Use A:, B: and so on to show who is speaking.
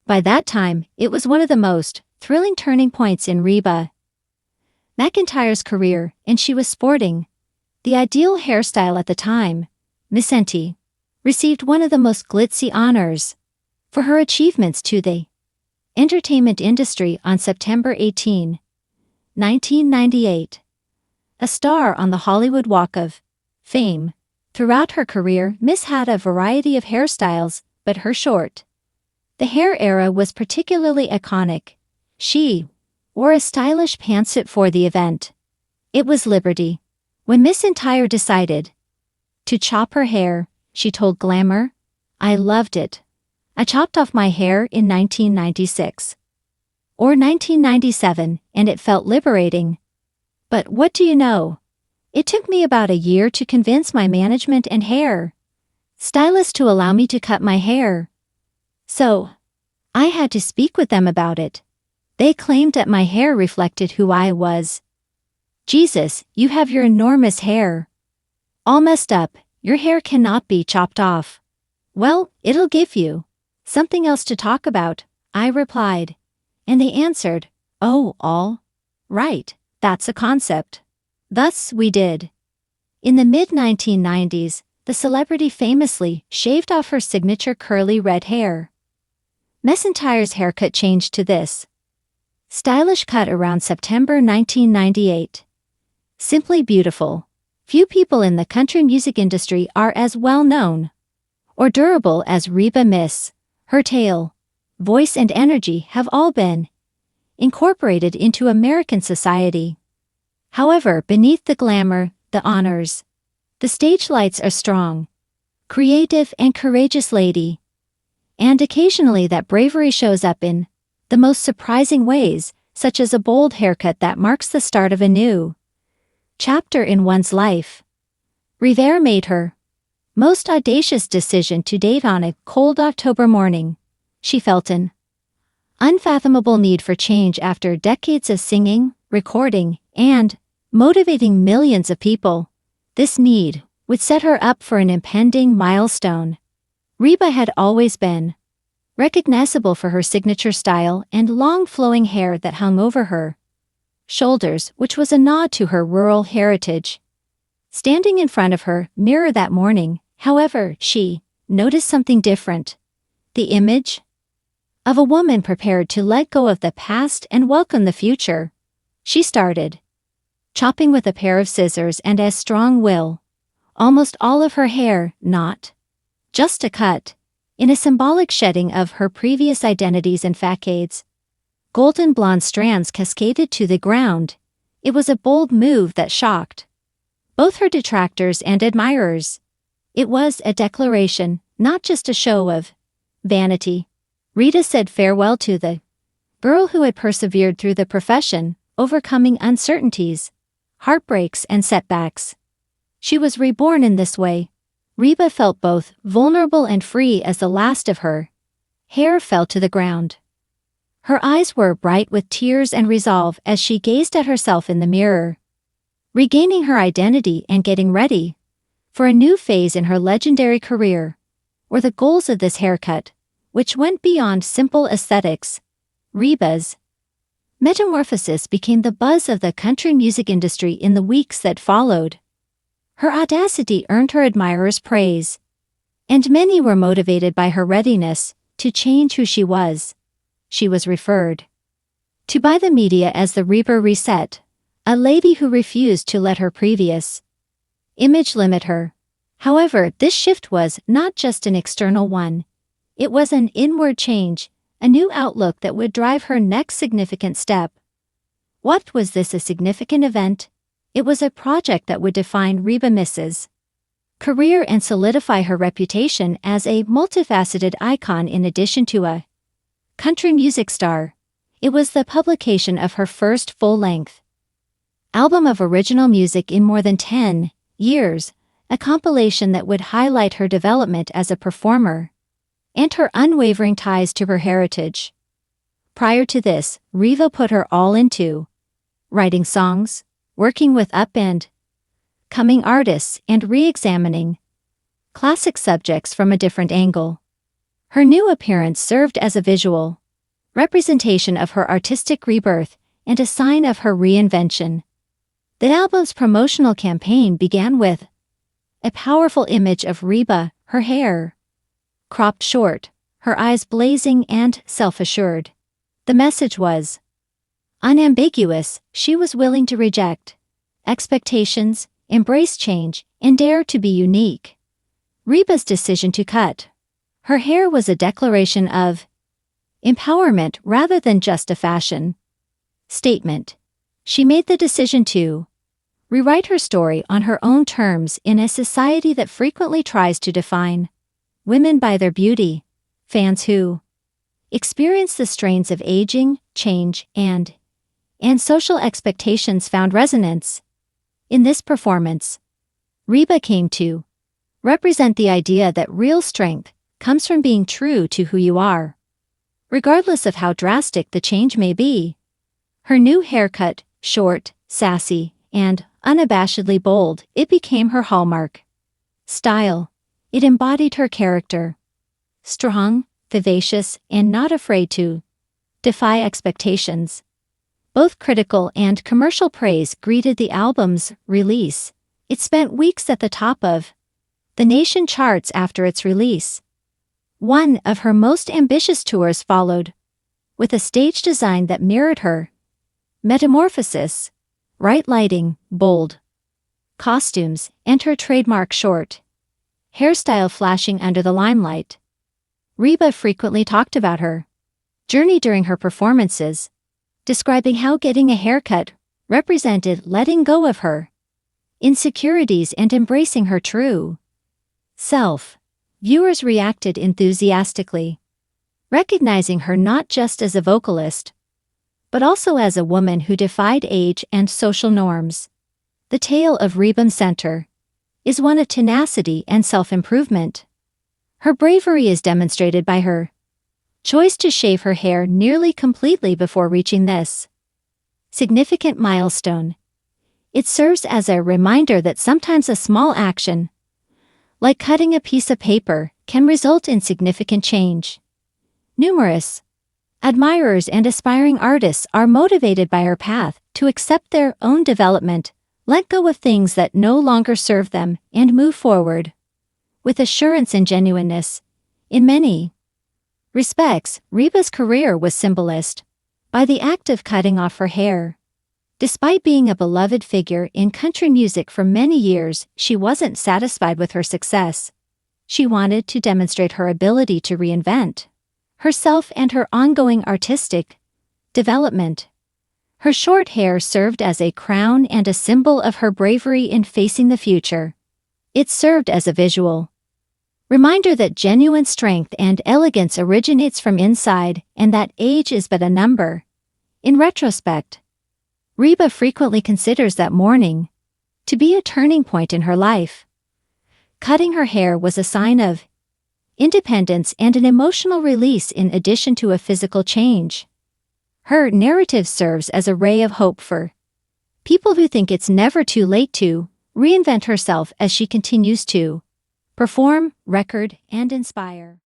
A: By that time, it was one of the most thrilling turning points in Reba McEntire's career, and she was sporting the ideal hairstyle at the time. McEntire received one of the most glitzy honors for her achievements to the entertainment industry on September 18, 1998. A star on the Hollywood Walk of Fame. Throughout her career, Miss had a variety of hairstyles, but her short the hair era was particularly iconic. She wore a stylish pantsuit for the event. It was Liberty. When Miss McEntire decided to chop her hair, she told Glamour, "I loved it. I chopped off my hair in 1996 or 1997, and it felt liberating. But what do you know? It took me about a year to convince my management and hair stylist to allow me to cut my hair. So I had to speak with them about it. They claimed that my hair reflected who I was. Jesus, you have your enormous hair all messed up. Your hair cannot be chopped off." "Well, it'll give you something else to talk about," I replied. And they answered, "Oh, all right, that's a concept." Thus we did. In the mid-1990s, the celebrity famously shaved off her signature curly red hair. McEntire's haircut changed to this stylish cut around September 1998. Simply beautiful. Few people in the country music industry are as well known or durable as Reba Miss. Her tale, voice and energy have all been incorporated into American society. However, beneath the glamour, the honors, the stage lights are strong, creative and courageous lady. And occasionally that bravery shows up in the most surprising ways, such as a bold haircut that marks the start of a new chapter in one's life. Rivera made her most audacious decision to date on a cold October morning. She felt an unfathomable need for change after decades of singing, recording, and motivating millions of people. This need would set her up for an impending milestone. Reba had always been recognizable for her signature style and long flowing hair that hung over her shoulders, which was a nod to her rural heritage. Standing in front of her mirror that morning, however, she noticed something different. The image of a woman prepared to let go of the past and welcome the future. She started chopping with a pair of scissors and a strong will. Almost all of her hair, not just a cut, in a symbolic shedding of her previous identities and facades. Golden blonde strands cascaded to the ground. It was a bold move that shocked both her detractors and admirers. It was a declaration, not just a show of vanity. Rita said farewell to the girl who had persevered through the profession, overcoming uncertainties, heartbreaks, and setbacks. She was reborn in this way. Reba felt both vulnerable and free as the last of her hair fell to the ground. Her eyes were bright with tears and resolve as she gazed at herself in the mirror, regaining her identity and getting ready for a new phase in her legendary career. Were the goals of this haircut, which went beyond simple aesthetics. Reba's metamorphosis became the buzz of the country music industry in the weeks that followed. Her audacity earned her admirers' praise, and many were motivated by her readiness to change who she was. She was referred to by the media as the Reba Reset, a lady who refused to let her previous image limit her. However, this shift was not just an external one. It was an inward change, a new outlook that would drive her next significant step. What was this a significant event? It was a project that would define Reba Miss's career and solidify her reputation as a multifaceted icon in addition to a country music star. It was the publication of her first full-length album of original music in more than 10 years, a compilation that would highlight her development as a performer and her unwavering ties to her heritage. Prior to this, Reba put her all into writing songs, working with up and coming artists, and re-examining classic subjects from a different angle. Her new appearance served as a visual representation of her artistic rebirth and a sign of her reinvention. The album's promotional campaign began with a powerful image of Reba, her hair cropped short, her eyes blazing and self-assured. The message was unambiguous. She was willing to reject expectations, embrace change, and dare to be unique. Reba's decision to cut her hair was a declaration of empowerment rather than just a fashion statement. She made the decision to rewrite her story on her own terms in a society that frequently tries to define women by their beauty. Fans who experience the strains of aging, change, and social expectations found resonance in this performance. Reba came to represent the idea that real strength comes from being true to who you are, regardless of how drastic the change may be. Her new haircut, short, sassy, and unabashedly bold, it became her hallmark style. It embodied her character. Strong, vivacious, and not afraid to defy expectations. Both critical and commercial praise greeted the album's release. It spent weeks at the top of the nation charts after its release. One of her most ambitious tours followed, with a stage design that mirrored her metamorphosis, bright lighting, bold costumes, and her trademark short hairstyle flashing under the limelight. Reba frequently talked about her journey during her performances, describing how getting a haircut represented letting go of her insecurities and embracing her true self. Viewers reacted enthusiastically, recognizing her not just as a vocalist, but also as a woman who defied age and social norms. The tale of Reba McEntire is one of tenacity and self-improvement. Her bravery is demonstrated by her choice to shave her hair nearly completely before reaching this significant milestone. It serves as a reminder that sometimes a small action, like cutting a piece of paper, can result in significant change. Numerous admirers and aspiring artists are motivated by her path to accept their own development, let go of things that no longer serve them, and move forward with assurance and genuineness. In many respects, Reba's career was symbolized by the act of cutting off her hair. Despite being a beloved figure in country music for many years, she wasn't satisfied with her success. She wanted to demonstrate her ability to reinvent herself and her ongoing artistic development. Her short hair served as a crown and a symbol of her bravery in facing the future. It served as a visual reminder that genuine strength and elegance originates from inside and that age is but a number. In retrospect, Reba frequently considers that mourning to be a turning point in her life. Cutting her hair was a sign of independence and an emotional release in addition to a physical change. Her narrative serves as a ray of hope for people who think it's never too late to reinvent herself as she continues to perform, record, and inspire.